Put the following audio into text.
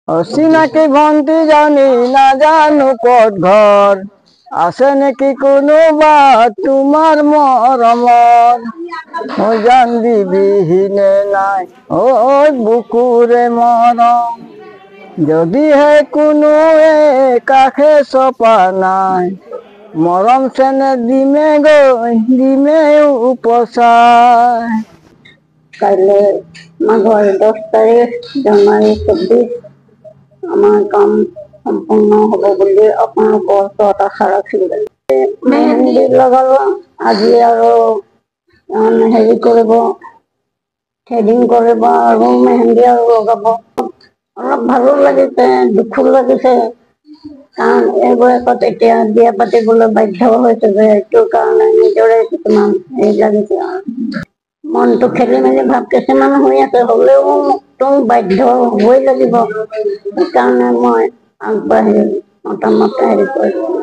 অচিনাকি ভন্টি জানি নাজানো ক'ত ঘৰ আছে নেকি কোনোবা তোমাৰ মৰমৰ মই জান দিবিহিনে নাই ঐ বুকুৰে মৰম যদিহে কোনোৱে কাষে চপা নাই মৰম চেনে দিমে গৈ দিমে উপচাই। কাইলৈ মাঘৰ 10 তাৰিখ জানুৱাৰী 24 আমাৰ কাম সম্পূৰ্ণ হ'ব বুলি আপোনালোকৰ ওচৰত আশা ৰাখিলোঁ। মেহেন্দি লগালো আজি আৰু হেৰি কৰিব থ্ৰেডিং কৰিব আৰু মেহেন্দি আৰু লগাব। অলপ ভালো লাগিছে দুখো লাগিছে কাৰণ এই বয়সত এতিয়া বিয়া পাতিবলৈ বাধ্য হৈছে যে এইটো কাৰণে নিজৰে কিছুমান হেৰি লাগিছে আৰু মনটো খেলি মেলি ভাৱ কিছুমান হৈ আছে হ'লেও মোকতো বাধ্য হ'বই লাগিব সেইকাৰণে মই আগবাঢ়ি মতামত হেৰি কৰিলোঁ।